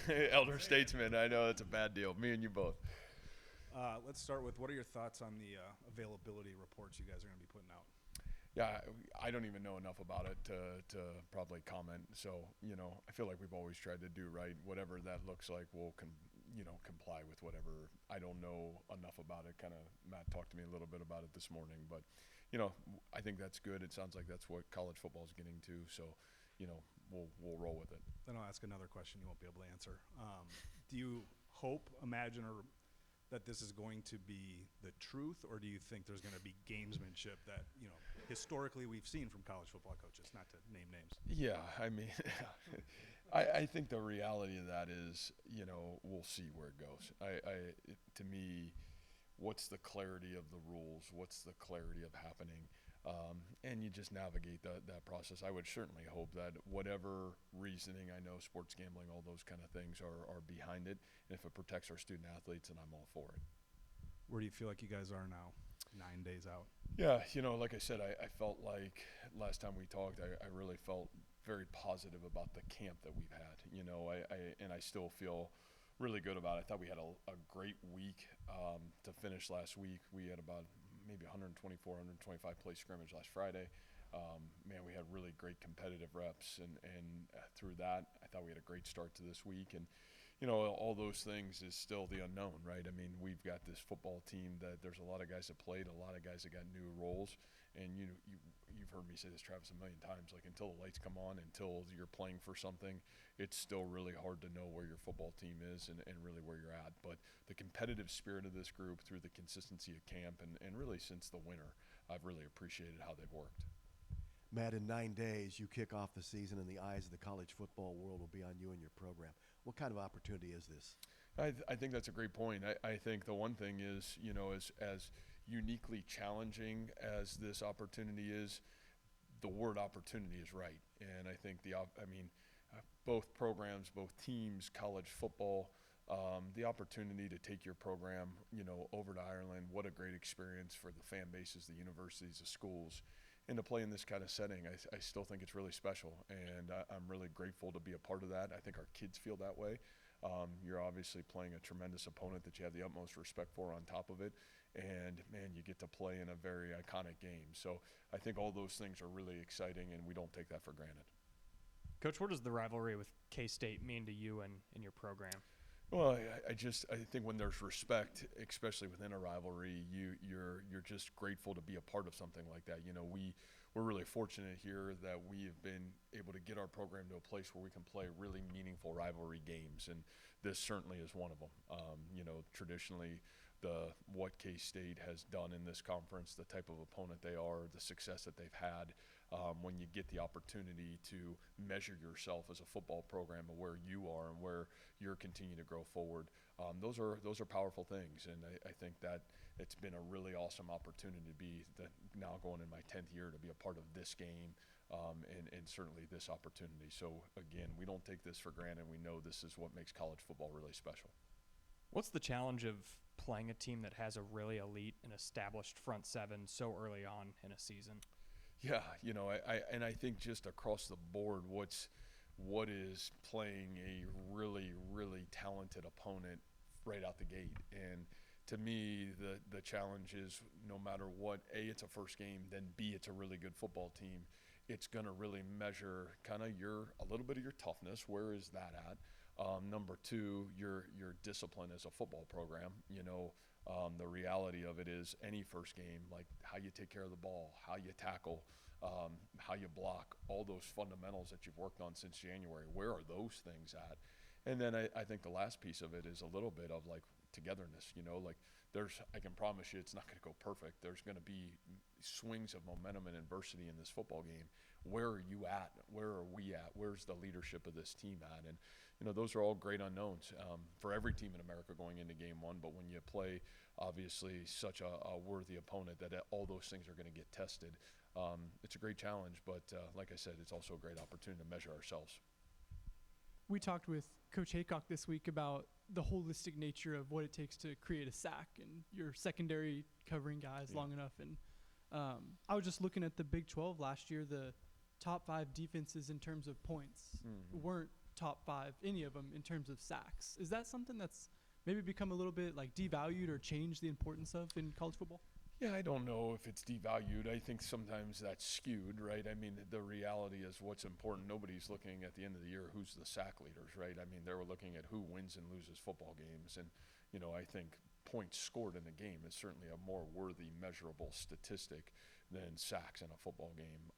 Elder statesman. I know it's a bad deal. Me and you both. Let's start with, what are your thoughts on the availability reports you guys are going to be putting out? Yeah, I don't even know enough about it to probably comment. So, I feel like we've always tried to do right. Whatever that looks like, we'll comply with whatever. I don't know enough about it. Kind of Matt talked to me a little bit about it this morning, but I think that's good. It sounds like that's what college football is getting to. So, we'll roll with it. Then I'll ask another question you won't be able to answer. Do you hope, imagine, or that this is going to be the truth, or do you think there's going to be gamesmanship that historically we've seen from college football coaches? Not to name names. Yeah, I mean, I think the reality of that is, we'll see where it goes. To me, what's the clarity of the rules? What's the clarity of happening? And you just navigate that process. I would certainly hope that whatever reasoning, I know sports gambling, all those kind of things are behind it. And if it protects our student athletes, and I'm all for it. Where do you feel like you guys are now, 9 days out? Yeah, like I said, I felt like last time we talked, I really felt very positive about the camp that we've had. And I still feel really good about it. I thought we had a great week to finish last week. We had about maybe 124, 125 play scrimmage last Friday. Man, we had really great competitive reps, and through that, I thought we had a great start to this week. And all those things is still the unknown, right? I mean, we've got this football team that there's a lot of guys that played, a lot of guys that got new roles, and you've heard me say this, Travis, a million times. Like, until the lights come on, until you're playing for something, it's still really hard to know where your football team is and really where you're at. But the competitive spirit of this group through the consistency of camp and really since the winter, I've really appreciated how they've worked. Matt, in 9 days, you kick off the season, and the eyes of the college football world will be on you and your program. What kind of opportunity is this? I think that's a great point. I think the one thing is, as uniquely challenging as this opportunity is, the word opportunity is right. And I think both programs, both teams, college football, the opportunity to take your program, over to Ireland, what a great experience for the fan bases, the universities, the schools. And to play in this kind of setting, I still think it's really special, and I'm really grateful to be a part of that. I think our kids feel that way. You're obviously playing a tremendous opponent that you have the utmost respect for on top of it, and, man, you get to play in a very iconic game. So I think all those things are really exciting, and we don't take that for granted. Coach, what does the rivalry with K-State mean to you and your program? Well, I think when there's respect, especially within a rivalry, you're just grateful to be a part of something like that. We're really fortunate here that we have been able to get our program to a place where we can play really meaningful rivalry games, and this certainly is one of them. Traditionally, what K-State has done in this conference, the type of opponent they are, the success that they've had, when you get the opportunity to measure yourself as a football program and where you are and where you're continuing to grow forward, those are powerful things. And I think that it's been a really awesome opportunity to be now going in my 10th year to be a part of this game, and certainly this opportunity. So again, we don't take this for granted. We know this is what makes college football really special. What's the challenge of playing a team that has a really elite and established front seven so early on in a season? Yeah, I think just across the board, what is playing a really, really talented opponent right out the gate. And to me, the challenge is, no matter what, A, it's a first game, then B, it's a really good football team. It's going to really measure kind of a little bit of your toughness. Where is that at? Number two, your discipline as a football program. The reality of it is any first game, like how you take care of the ball, how you tackle, how you block, all those fundamentals that you've worked on since January, where are those things at? And then I think the last piece of it is a little bit of like togetherness. I can promise you it's not going to go perfect. There's going to be swings of momentum and adversity in this football game. Where are you at? Where are we at? Where's the leadership of this team at? And those are all great unknowns for every team in America going into game one. But when you play obviously such a worthy opponent, that all those things are going to get tested. It's a great challenge, but like I said, it's also a great opportunity to measure ourselves. We talked with Coach Haycock this week about the holistic nature of what it takes to create a sack and your secondary covering guys long enough. And I was just looking at the Big 12 last year. The top 5 defenses in terms of points weren't top 5, any of them, in terms of sacks. Is that something that's maybe become a little bit like devalued or changed the importance of in college football? Yeah, I don't know if it's devalued. I think sometimes that's skewed, right? I mean, the reality is what's important. Nobody's looking at the end of the year who's the sack leaders, right? I mean, they're looking at who wins and loses football games. And, I think points scored in a game is certainly a more worthy, measurable statistic than sacks in a football game.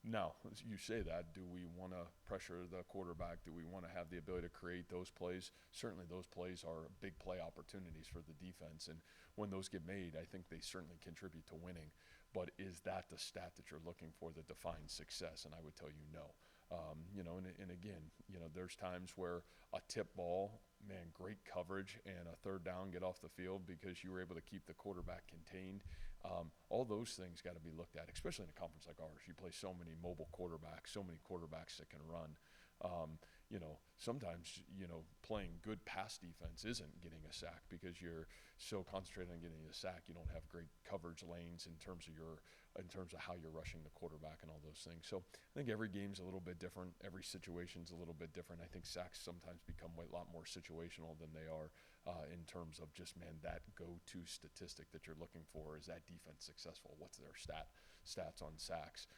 Now, you say that, do we want to pressure the quarterback? Do we want to have the ability to create those plays? Certainly those plays are big play opportunities for the defense. And when those get made, I think they certainly contribute to winning. But is that the stat that you're looking for that defines success? And I would tell you no. And again, there's times where a tip ball, man, great coverage, and a third down, get off the field because you were able to keep the quarterback contained. All those things got to be looked at, especially in a conference like ours. You play so many mobile quarterbacks, so many quarterbacks that can run. Sometimes, playing good pass defense isn't getting a sack because you're so concentrated on getting a sack. You don't have great coverage lanes in terms of how you're rushing the quarterback and all those things. So I think every game's a little bit different. Every situation's a little bit different. I think sacks sometimes become a lot more situational than they are in terms of just, man, that go-to statistic that you're looking for. Is that defense successful? What's their stats on sacks?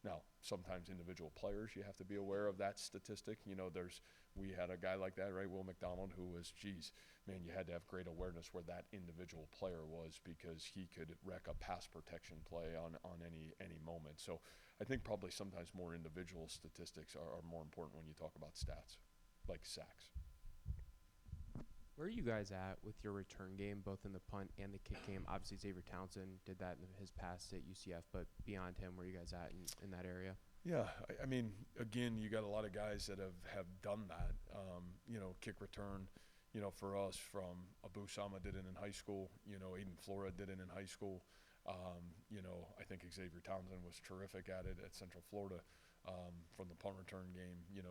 Now, sometimes individual players, you have to be aware of that statistic. We had a guy like that, right, Will McDonald, who was, you had to have great awareness where that individual player was because he could wreck a pass protection play on any moment. So I think probably sometimes more individual statistics are more important when you talk about stats, like sacks. Where are you guys at with your return game, both in the punt and the kick game? Obviously, Xavier Townsend did that in his past at UCF, but beyond him, where are you guys at in that area? Yeah, I mean, again, you got a lot of guys that have done that. Kick return, for us, from Abu Sama did it in high school. Aiden Flora did it in high school. I think Xavier Townsend was terrific at it at Central Florida. From the punt return game, you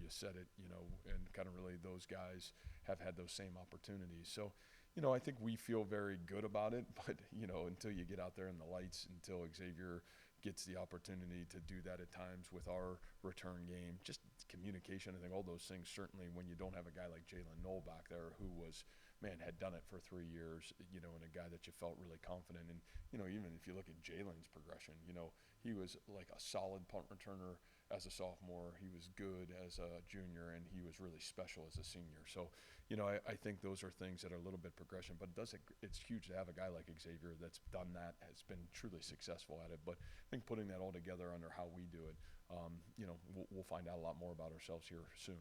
said it, and kind of really those guys have had those same opportunities. So, I think we feel very good about it, but, until you get out there in the lights, until Xavier gets the opportunity to do that at times with our return game, just communication, I think all those things, certainly when you don't have a guy like Jalen Knoll back there who had done it for 3 years, and a guy that you felt really confident in. Even if you look at Jalen's progression, he was like a solid punt returner as a sophomore. He was good as a junior, and he was really special as a senior. So, I think those are things that are a little bit progression, but it's huge to have a guy like Xavier that's done that, has been truly successful at it. But I think putting that all together under how we do it, we'll find out a lot more about ourselves here soon.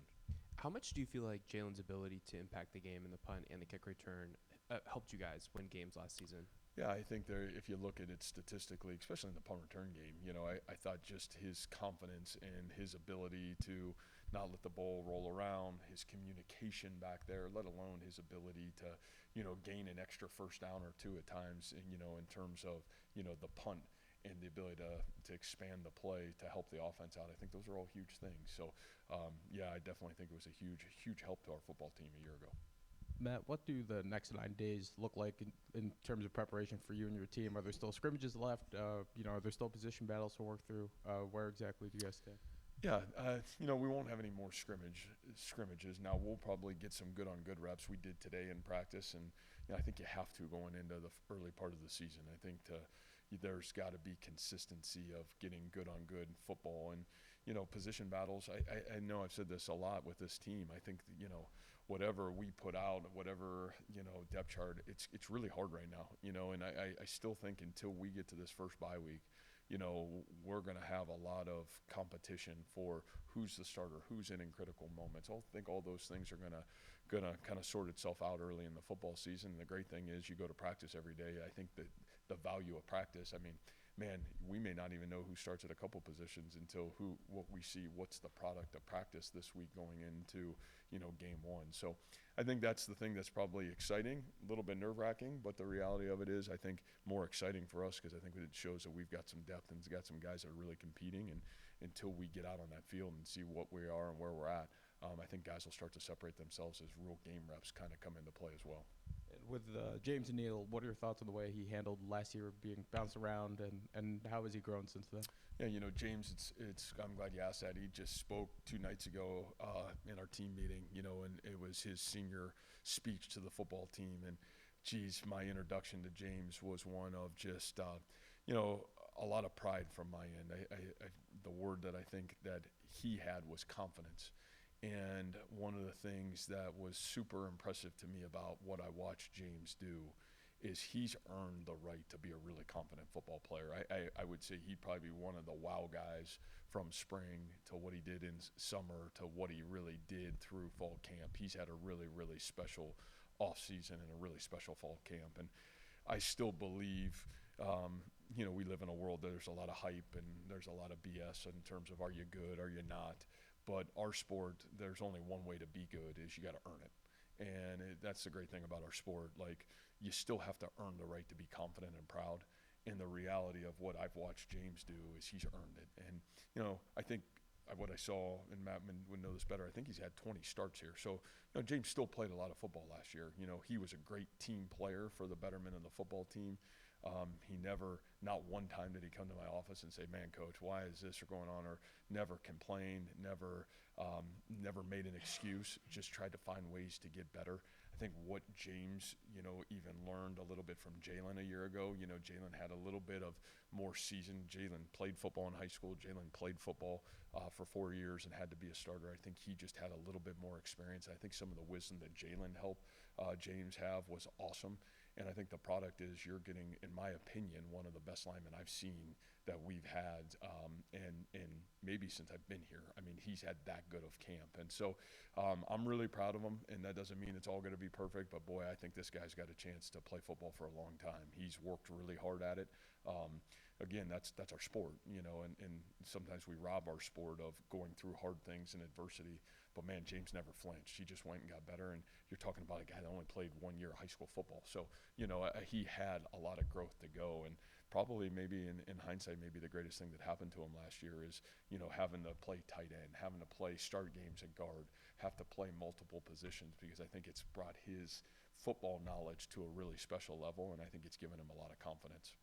How much do you feel like Jalen's ability to impact the game in the punt and the kick return helped you guys win games last season? Yeah, I think if you look at it statistically, especially in the punt return game, I thought just his confidence and his ability to not let the ball roll around, his communication back there, let alone his ability to, gain an extra first down or two at times, and, in terms of, the punt and the ability to expand the play to help the offense out. I think those are all huge things. So, I definitely think it was a huge help to our football team a year ago. Matt, what do the next 9 days look like in terms of preparation for you and your team? Are there still scrimmages left? Are there still position battles to work through? Where exactly do you guys stand? Yeah, we won't have any more scrimmages. Now, we'll probably get some good-on-good reps. We did today in practice, and I think you have to going into the early part of the season. I think there's got to be consistency of getting good-on-good football. And, position battles, I know I've said this a lot with this team. I think, whatever we put out, whatever, depth chart, it's really hard right now, and I still think until we get to this first bye week, we're going to have a lot of competition for who's the starter, who's in critical moments. I think all those things are going to kind of sort itself out early in the football season. The great thing is you go to practice every day. I think that the value of practice, I mean, man, we may not even know who starts at a couple positions until what we see, what's the product of practice this week going into, game one. So I think that's the thing that's probably exciting, a little bit nerve-wracking, but the reality of it is I think more exciting for us because I think it shows that we've got some depth and got some guys that are really competing. And until we get out on that field and see what we are and where we're at, I think guys will start to separate themselves as real game reps kind of come into play as well. And with James and Neal, what are your thoughts on the way he handled last year being bounced around, and how has he grown since then? Yeah, James, I'm glad you asked that. He just spoke 2 nights ago in our team meeting, and it was his senior speech to the football team. And, geez, my introduction to James was one of just, a lot of pride from my end. The word that I think that he had was confidence. And one of the things that was super impressive to me about what I watched James do is he's earned the right to be a really confident football player. I would say he'd probably be one of the wow guys from spring to what he did in summer to what he really did through fall camp. He's had a really, really special off season and a really special fall camp. And I still believe, we live in a world that there's a lot of hype and there's a lot of BS in terms of are you good, are you not? But our sport, there's only one way to be good is you got to earn it. And that's the great thing about our sport. Like, you still have to earn the right to be confident and proud. And the reality of what I've watched James do is he's earned it. And, I think what I saw, and Matt would know this better, I think he's had 20 starts here. So, James still played a lot of football last year. He was a great team player for the betterment of the football team. He never, not one time did he come to my office and say, man, coach, why is this going on? Or never complained, never made an excuse, just tried to find ways to get better. I think what James, even learned a little bit from Jalen a year ago, Jalen had a little bit of more season. Jalen played football in high school. Jalen played football for 4 years and had to be a starter. I think he just had a little bit more experience. I think some of the wisdom that Jalen helped James have was awesome. And I think the product is you're getting, in my opinion, one of the best linemen I've seen that we've had, and maybe since I've been here. I mean, he's had that good of camp. And so I'm really proud of him, and that doesn't mean it's all going to be perfect, but boy, I think this guy's got a chance to play football for a long time. He's worked really hard at it. Again, that's our sport, and sometimes we rob our sport of going through hard things and adversity. But, man, James never flinched. He just went and got better. And you're talking about a guy that only played 1 year of high school football. So, he had a lot of growth to go. And probably maybe in hindsight, maybe the greatest thing that happened to him last year is, having to play tight end, having to play start games at guard, have to play multiple positions, because I think it's brought his football knowledge to a really special level, and I think it's given him a lot of confidence.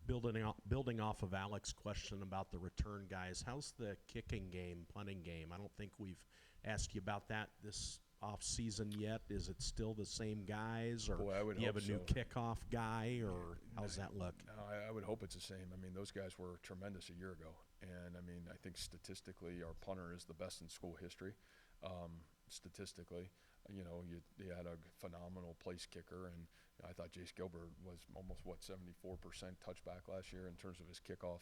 Building off of Alex's question about the return guys, how's the kicking game, punting game? I don't think we've asked you about that this off season yet. Is it still the same guys, or do you have a new kickoff guy, or how's that look? No, I would hope it's the same. I mean, those guys were tremendous a year ago, and I mean, I think statistically, our punter is the best in school history. Statistically, you had a phenomenal place kicker, and I thought Jace Gilbert was almost 74% touchback last year in terms of his kickoff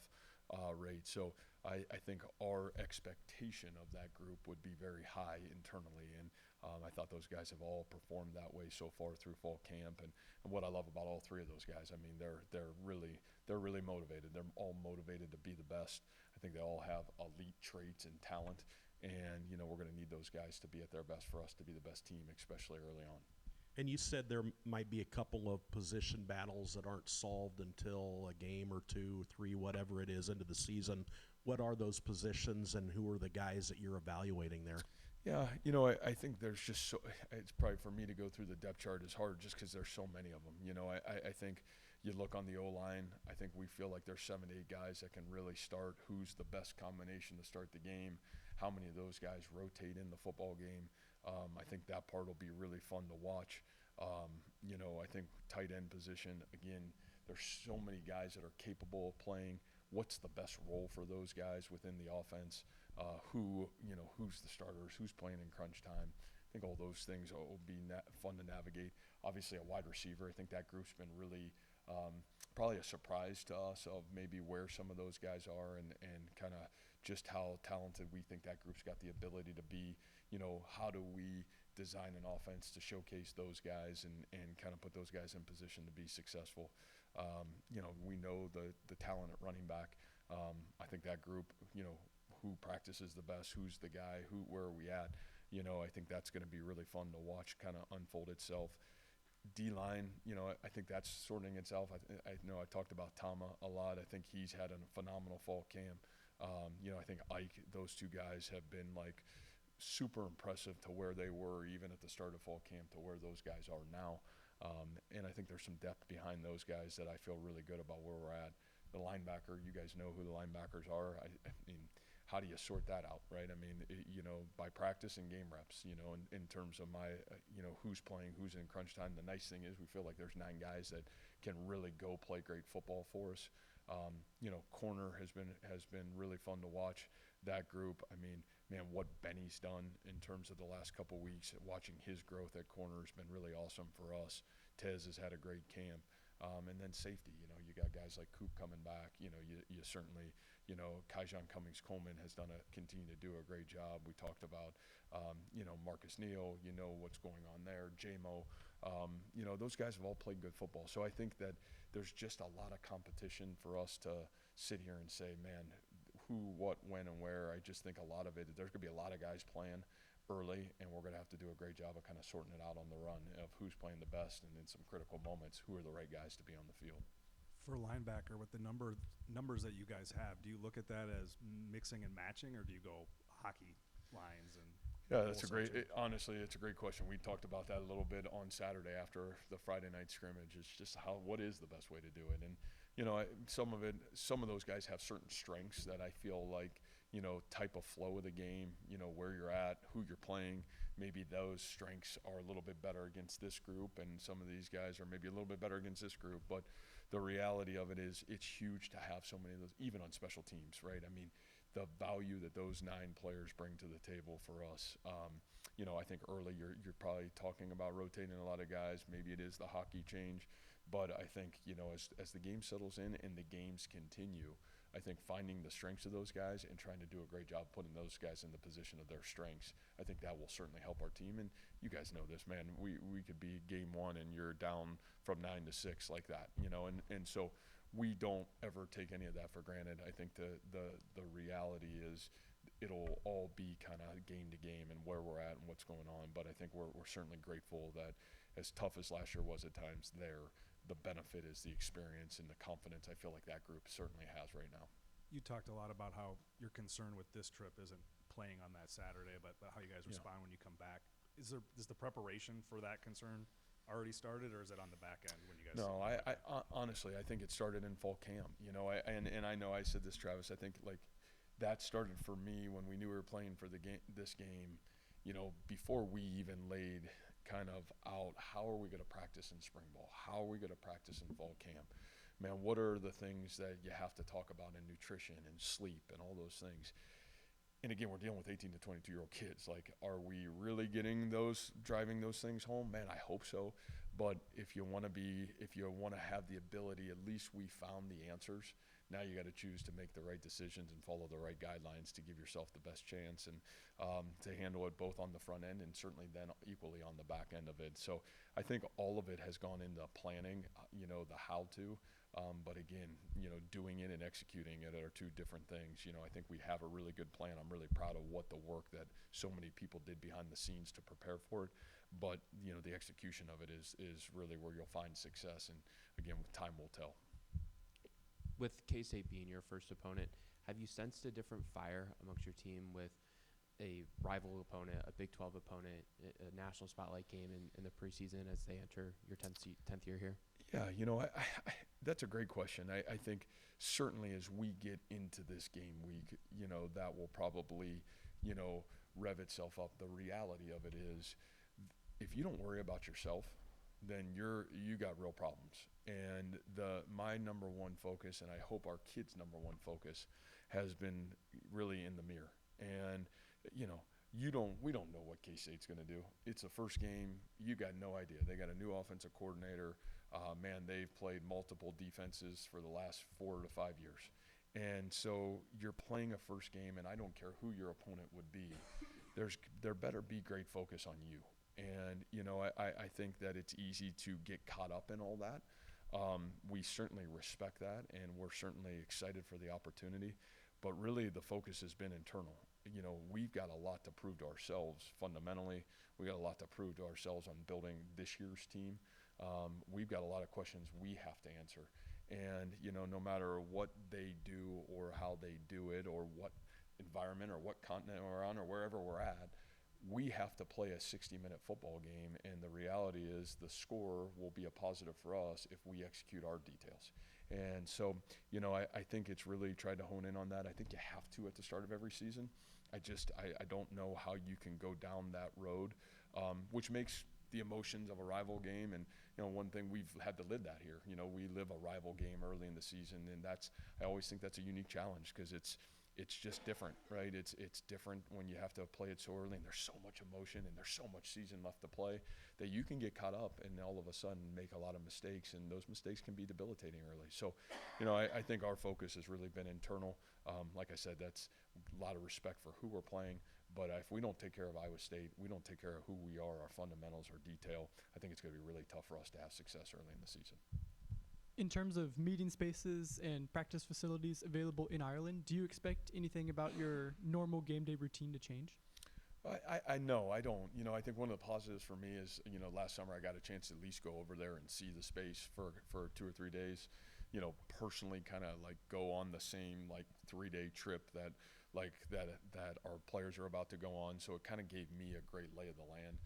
rate. So I think our expectation of that group would be very high internally, and I thought those guys have all performed that way so far through fall camp. And what I love about all three of those guys, I mean, they're really motivated. They're all motivated to be the best. I think they all have elite traits and talent, and we're going to need those guys to be at their best for us to be the best team, especially early on. And you said there might be a couple of position battles that aren't solved until a game or 2, 3, whatever it is into the season. What are those positions, and who are the guys that you're evaluating there? Yeah, I think there's just it's probably for me to go through the depth chart is hard just because there's so many of them. I think you look on the O-line, I think we feel like there's 7 to 8 guys that can really start. Who's the best combination to start the game? How many of those guys rotate in the football game? I think that part will be really fun to watch. I think tight end position, again, there's so many guys that are capable of playing. What's the best role for those guys within the offense? Who's the starters? Who's playing in crunch time? I think all those things will be fun to navigate. Obviously, a wide receiver, I think that group's been really probably a surprise to us of maybe where some of those guys are and kind of just how talented we think that group's got the ability to be. How do we design an offense to showcase those guys and kind of put those guys in position to be successful? We know the talent at running back. I think that group, who practices the best, who's the guy, where are we at? I think that's going to be really fun to watch kind of unfold itself. D-line, I think that's sorting itself. I know I talked about Tama a lot. I think he's had a phenomenal fall camp. I think Ike, those two guys have been like super impressive to where they were even at the start of fall camp to where those guys are now. And I think there's some depth behind those guys that I feel really good about where we're at. The linebacker, you guys know who the linebackers are. I mean, how do you sort that out, right? I mean, by practice and game reps, in terms of my, who's playing, who's in crunch time. The nice thing is we feel like there's 9 guys that can really go play great football for us. Corner has been really fun to watch. That group, I mean, man, what Benny's done in terms of the last couple weeks, watching his growth at corner has been really awesome for us. Tez has had a great camp. And then safety, you got guys like Coop coming back. You certainly, Kaijon Cummings-Coleman has continued to do a great job. We talked about, Marcus Neal, what's going on there. J-Mo, those guys have all played good football. So I think that there's just a lot of competition for us to sit here and say, man, who, what, when, and where. I just think a lot of it, there's going to be a lot of guys playing early, and we're going to have to do a great job of kind of sorting it out on the run of who's playing the best, and in some critical moments, who are the right guys to be on the field. For linebacker, with the numbers that you guys have, do you look at that as mixing and matching, or do you go hockey lines and? Yeah, honestly, it's a great question. We talked about that a little bit on Saturday after the Friday night scrimmage. It's just what is the best way to do it? And, some of those guys have certain strengths that I feel like, type of flow of the game, where you're at, who you're playing. Maybe those strengths are a little bit better against this group, and some of these guys are maybe a little bit better against this group. But the reality of it is it's huge to have so many of those, even on special teams, right? I mean, the value that those 9 players bring to the table for us. I think early you're probably talking about rotating a lot of guys. Maybe it is the hockey change. But I think, as the game settles in and the games continue, I think finding the strengths of those guys and trying to do a great job putting those guys in the position of their strengths, I think that will certainly help our team. And you guys know this, man. We could be game 1 and you're down from 9 to 6 like that, and so we don't ever take any of that for granted. I think the reality is it'll all be kind of game to game and where we're at and what's going on. But I think we're certainly grateful that as tough as last year was at times there, the benefit is the experience and the confidence I feel like that group certainly has right now. You talked a lot about how your concern with this trip isn't playing on that Saturday, but how you guys respond when you come back. Is the preparation for that concern already started, or is it on the back end when you guys? No, I honestly, I think it started in fall camp. And I know I said this, Travis. I think like that started for me when we knew we were playing for this game. Before we even laid kind of out, how are we going to practice in spring ball? How are we going to practice in fall camp? Man, what are the things that you have to talk about in nutrition and sleep and all those things? And again, we're dealing with 18 to 22-year-old kids. Like, are we really driving those things home? Man, I hope so. But if you want to have the ability, at least we found the answers. Now you got to choose to make the right decisions and follow the right guidelines to give yourself the best chance and to handle it both on the front end and certainly then equally on the back end of it. So I think all of it has gone into planning, the how to. But again, doing it and executing it are 2 different things. I think we have a really good plan. I'm really proud of what the work that so many people did behind the scenes to prepare for it. But, the execution of it is really where you'll find success. And again, time will tell. With K-State being your first opponent, have you sensed a different fire amongst your team with a rival opponent, a Big 12 opponent, a national spotlight game in the preseason as they enter your 10th year here? Yeah, that's a great question. I think certainly as we get into this game week, that will probably, rev itself up. The reality of it is if you don't worry about yourself, then you got real problems. And my number one focus, and I hope our kids' number one focus, has been really in the mirror. And we don't know what K-State's going to do. It's the first game. You got no idea. They got a new offensive coordinator. Man, they've played multiple defenses for the last 4 to 5 years. And so you're playing a first game, and I don't care who your opponent would be. There better be great focus on you. And, I think that it's easy to get caught up in all that. We certainly respect that, and we're certainly excited for the opportunity. But really the focus has been internal. We've got a lot to prove to ourselves fundamentally. We got a lot to prove to ourselves on building this year's team. We've got a lot of questions we have to answer. And, no matter what they do or how they do it or what environment or what continent we're on or wherever we're at, we have to play a 60-minute football game, and the reality is the score will be a positive for us if we execute our details. And so, you know, I think it's really tried to hone in on that. I think you have to at the start of every season. I don't know how you can go down that road, which makes the emotions of a rival game. And, you know, one thing we've had to live that here. You know, we live a rival game early in the season, and I always think that's a unique challenge because it's just different, right? It's different when you have to play it so early, and there's so much emotion and there's so much season left to play that you can get caught up and all of a sudden make a lot of mistakes, and those mistakes can be debilitating early. So, you know, I think our focus has really been internal. Like I said, that's a lot of respect for who we're playing, but if we don't take care of Iowa State, we don't take care of who we are, our fundamentals, our detail, I think it's going to be really tough for us to have success early in the season. In terms of meeting spaces and practice facilities available in Ireland, do you expect anything about your normal game day routine to change? I know, I don't. You know, I think one of the positives for me is, you know, last summer I got a chance to at least go over there and see the space for 2 or 3 days. You know, personally kind of like go on the same like 3-day trip that our players are about to go on. So it kind of gave me a great lay of the land.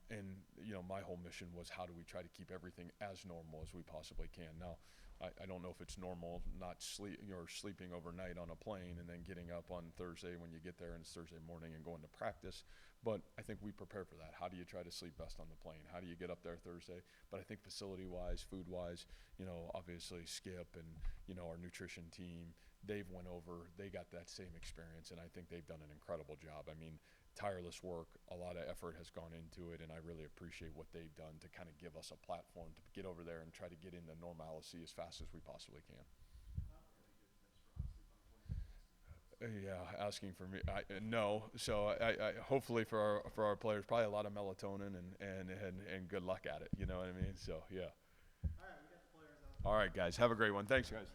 And, you know, my whole mission was how do we try to keep everything as normal as we possibly can. Now, I don't know if it's normal not sleeping overnight on a plane and then getting up on Thursday when you get there and it's Thursday morning and going to practice, but I think we prepare for that. How do you try to sleep best on the plane? How do you get up there Thursday? But I think facility-wise, food-wise, you know, obviously Skip and, you know, our nutrition team, they've went over, they got that same experience, and I think they've done an incredible job. I mean, tireless work, a lot of effort has gone into it, and I really appreciate what they've done to kind of give us a platform to get over there and try to get into normalcy as fast as we possibly can. Yeah, asking for me, no. So I hopefully for our players, probably a lot of melatonin and good luck at it. You know what I mean? So yeah. All right, we got the players out. All right, guys, have a great one. Thanks, guys.